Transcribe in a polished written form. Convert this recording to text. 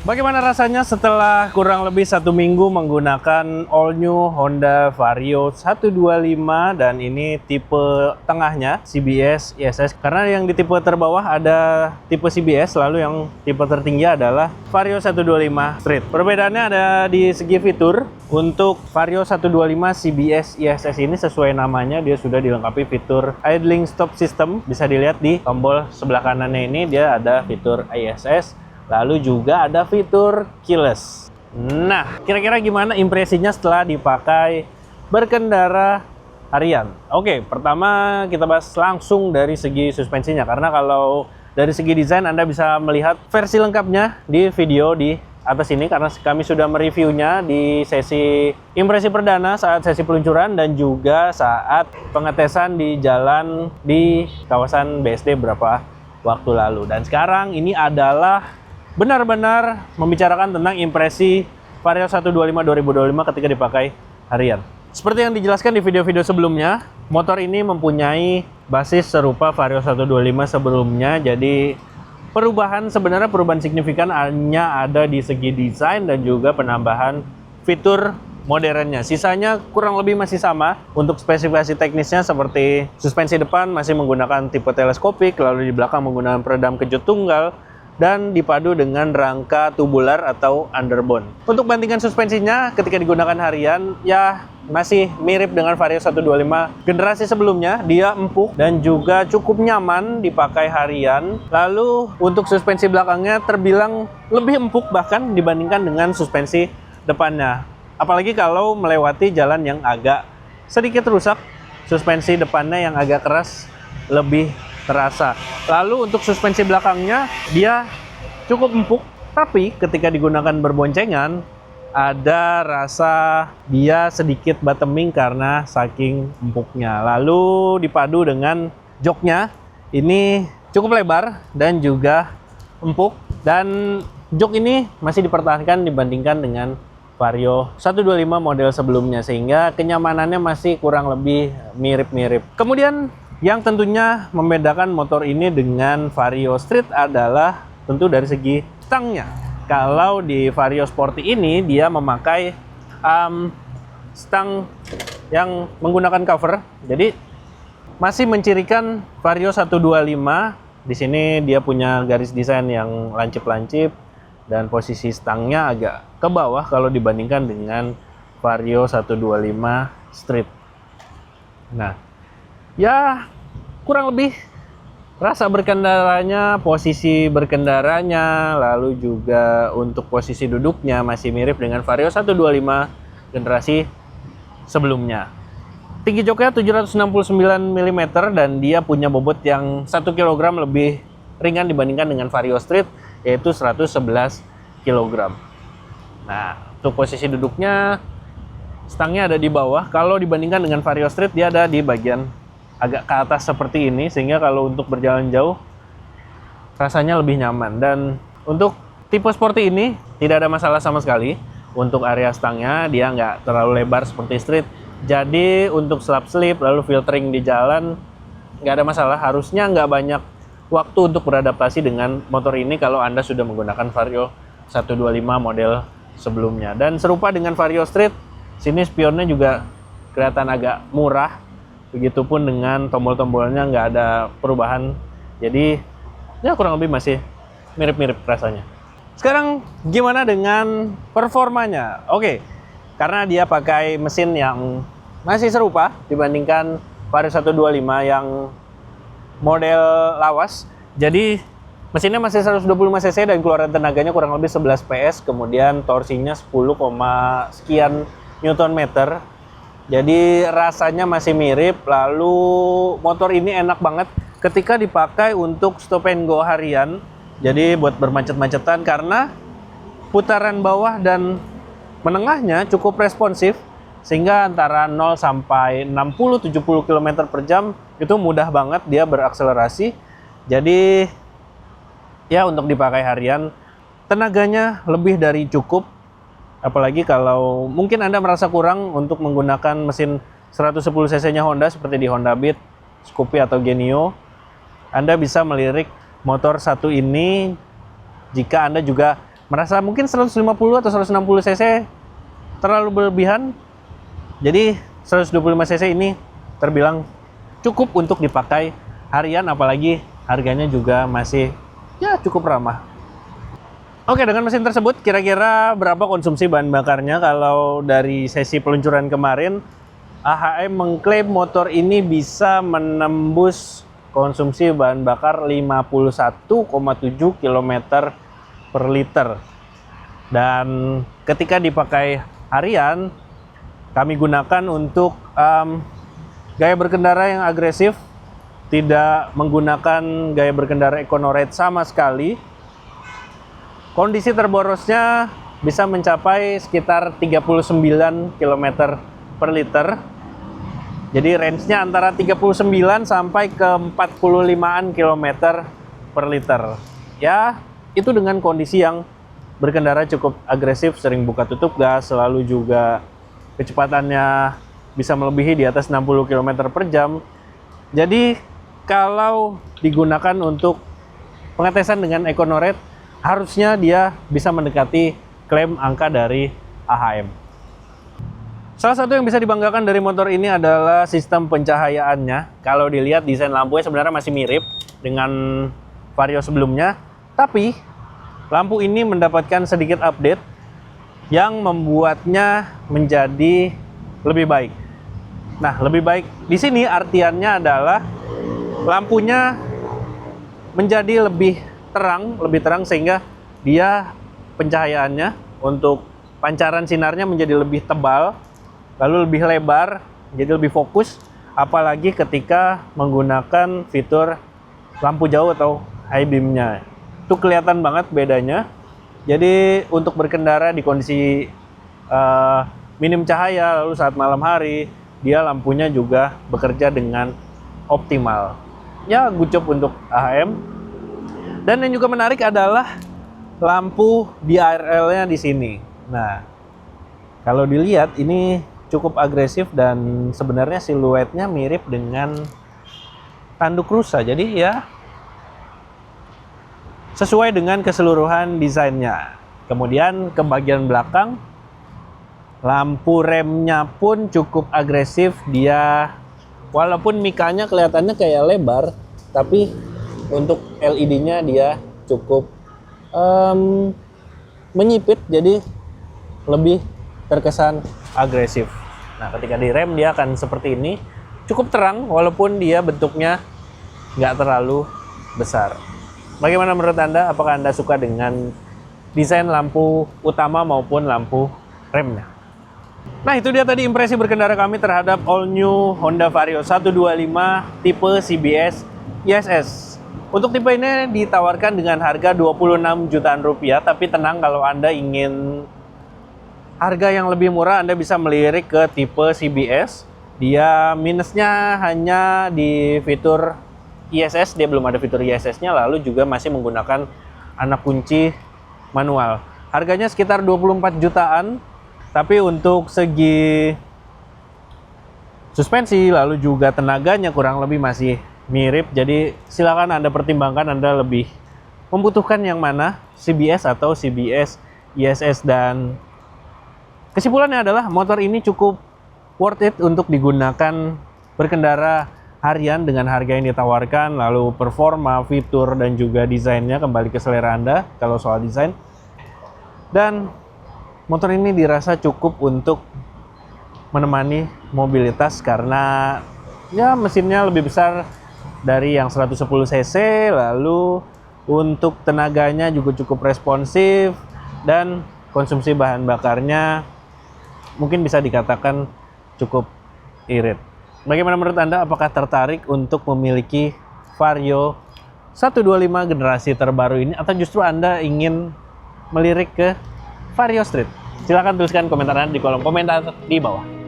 Bagaimana rasanya setelah kurang lebih 1 minggu menggunakan all new Honda Vario 125 dan ini tipe tengahnya CBS ISS, karena yang di tipe terbawah ada tipe CBS, lalu yang tipe tertinggi adalah Vario 125 Street. Perbedaannya ada di segi fitur. Untuk Vario 125 CBS ISS ini sesuai namanya, dia sudah dilengkapi fitur idling stop system. Bisa dilihat di tombol sebelah kanannya ini dia ada fitur ISS. Lalu juga ada fitur keyless. Nah, kira-kira gimana impresinya setelah dipakai berkendara harian? Oke, pertama kita bahas langsung dari segi suspensinya. Karena kalau dari segi desain Anda bisa melihat versi lengkapnya di video di atas ini. Karena kami sudah mereviewnya di sesi impresi perdana saat sesi peluncuran dan juga saat pengetesan di jalan di kawasan BSD beberapa waktu lalu. Dan sekarang ini adalah benar-benar membicarakan tentang impresi Vario 125 2025 ketika dipakai harian. Seperti yang dijelaskan di video-video sebelumnya, motor ini mempunyai basis serupa Vario 125 sebelumnya. Jadi sebenarnya perubahan signifikan hanya ada di segi desain dan juga penambahan fitur modernnya. Sisanya kurang lebih masih sama. Untuk spesifikasi teknisnya seperti suspensi depan masih menggunakan tipe teleskopik, lalu di belakang menggunakan peredam kejut tunggal, dan dipadu dengan rangka tubular atau underbone. Untuk bandingan suspensinya ketika digunakan harian, ya masih mirip dengan Vario 125 generasi sebelumnya. Dia empuk dan juga cukup nyaman dipakai harian. Lalu untuk suspensi belakangnya terbilang lebih empuk bahkan dibandingkan dengan suspensi depannya. Apalagi kalau melewati jalan yang agak sedikit rusak, suspensi depannya yang agak keras lebih terasa. Lalu untuk suspensi belakangnya dia cukup empuk, tapi ketika digunakan berboncengan ada rasa dia sedikit bottoming karena saking empuknya. Lalu dipadu dengan joknya, ini cukup lebar dan juga empuk, dan jok ini masih dipertahankan dibandingkan dengan Vario 125 model sebelumnya, sehingga kenyamanannya masih kurang lebih mirip-mirip. Kemudian yang tentunya membedakan motor ini dengan Vario Street adalah tentu dari segi stangnya. Kalau di Vario Sporty ini dia memakai stang yang menggunakan cover. Jadi masih mencirikan Vario 125. Di sini dia punya garis desain yang lancip-lancip dan posisi stangnya agak ke bawah kalau dibandingkan dengan Vario 125 Street. Nah, ya kurang lebih rasa berkendaranya, posisi berkendaranya, lalu juga untuk posisi duduknya masih mirip dengan Vario 125 generasi sebelumnya. Tinggi joknya 769 mm dan dia punya bobot yang 1 kg lebih ringan dibandingkan dengan Vario Street, yaitu 111 kg. Nah, untuk posisi duduknya stangnya ada di bawah. Kalau dibandingkan dengan Vario Street dia ada di bagian agak ke atas seperti ini, sehingga kalau untuk berjalan jauh rasanya lebih nyaman. Dan untuk tipe sporty ini tidak ada masalah sama sekali. Untuk area stangnya dia nggak terlalu lebar seperti Street, jadi untuk slap slip lalu filtering di jalan nggak ada masalah. Harusnya nggak banyak waktu untuk beradaptasi dengan motor ini kalau Anda sudah menggunakan Vario 125 model sebelumnya. Dan serupa dengan Vario Street, sini spionnya juga kelihatan agak murah. Begitupun dengan tombol-tombolnya nggak ada perubahan. Jadi ya kurang lebih masih mirip-mirip rasanya. Sekarang gimana dengan performanya? Oke, karena dia pakai mesin yang masih serupa dibandingkan Vario 125 yang model lawas. Jadi mesinnya masih 125 cc dan keluaran tenaganya kurang lebih 11 PS. Kemudian torsinya 10, sekian Newton meter. Jadi rasanya masih mirip. Lalu motor ini enak banget ketika dipakai untuk stop and go harian. Jadi buat bermacet-macetan, karena putaran bawah dan menengahnya cukup responsif, sehingga antara 0 sampai 60-70 km per jam itu mudah banget dia berakselerasi. Jadi ya untuk dipakai harian tenaganya lebih dari cukup. Apalagi kalau mungkin Anda merasa kurang untuk menggunakan mesin 110 cc-nya Honda seperti di Honda Beat, Scoopy atau Genio, Anda bisa melirik motor satu ini jika Anda juga merasa mungkin 150 atau 160 cc terlalu berlebihan. Jadi 125 cc ini terbilang cukup untuk dipakai harian, apalagi harganya juga masih ya cukup ramah. Oke, dengan mesin tersebut kira-kira berapa konsumsi bahan bakarnya? Kalau dari sesi peluncuran kemarin, AHM mengklaim motor ini bisa menembus konsumsi bahan bakar 51,7 km per liter. Dan ketika dipakai harian, kami gunakan untuk gaya berkendara yang agresif, tidak menggunakan gaya berkendara EconoRide sama sekali. Kondisi terborosnya bisa mencapai sekitar 39 km per liter. Jadi range-nya antara 39 sampai ke 45-an km per liter. Ya, itu dengan kondisi yang berkendara cukup agresif, sering buka tutup gas, selalu juga kecepatannya bisa melebihi di atas 60 km per jam. Jadi kalau digunakan untuk pengetesan dengan EconoRide, harusnya dia bisa mendekati klaim angka dari AHM. Salah satu yang bisa dibanggakan dari motor ini adalah sistem pencahayaannya. Kalau dilihat desain lampunya sebenarnya masih mirip dengan Vario sebelumnya, tapi lampu ini mendapatkan sedikit update yang membuatnya menjadi lebih baik. Nah, lebih baik di sini artiannya adalah lampunya menjadi lebih terang sehingga dia pencahayaannya untuk pancaran sinarnya menjadi lebih tebal, lalu lebih lebar, jadi lebih fokus, apalagi ketika menggunakan fitur lampu jauh atau high beam-nya. Itu kelihatan banget bedanya. Jadi untuk berkendara di kondisi minim cahaya, lalu saat malam hari, dia lampunya juga bekerja dengan optimal. Ya, good job untuk AHM. Dan yang juga menarik adalah lampu DRL-nya di sini. Nah, kalau dilihat ini cukup agresif dan sebenarnya siluetnya mirip dengan tanduk rusa. Jadi ya sesuai dengan keseluruhan desainnya. Kemudian ke bagian belakang, lampu remnya pun cukup agresif. Dia walaupun mikanya kelihatannya kayak lebar, tapi untuk LED-nya dia cukup menyipit, jadi lebih terkesan agresif. Nah, ketika di rem dia akan seperti ini, cukup terang walaupun dia bentuknya nggak terlalu besar. Bagaimana menurut Anda? Apakah Anda suka dengan desain lampu utama maupun lampu remnya? Nah, itu dia tadi impresi berkendara kami terhadap all new Honda Vario 125 tipe CBS ISS. Untuk tipe ini ditawarkan dengan harga 26 jutaan rupiah, tapi tenang, kalau Anda ingin harga yang lebih murah, Anda bisa melirik ke tipe CBS. Dia minusnya hanya di fitur ISS, dia belum ada fitur ISS-nya, lalu juga masih menggunakan anak kunci manual. Harganya sekitar 24 jutaan, tapi untuk segi suspensi, lalu juga tenaganya kurang lebih masih mirip. Jadi silakan Anda pertimbangkan, Anda lebih membutuhkan yang mana, CBS atau CBS ISS. Dan kesimpulannya adalah motor ini cukup worth it untuk digunakan berkendara harian dengan harga yang ditawarkan, lalu performa, fitur, dan juga desainnya kembali ke selera Anda kalau soal desain. Dan motor ini dirasa cukup untuk menemani mobilitas karena ya mesinnya lebih besar dari yang 110 cc, lalu untuk tenaganya juga cukup responsif, dan konsumsi bahan bakarnya mungkin bisa dikatakan cukup irit. Bagaimana menurut Anda? Apakah tertarik untuk memiliki Vario 125 generasi terbaru ini, atau justru Anda ingin melirik ke Vario Street? Silahkan tuliskan komentar Anda di kolom komentar di bawah.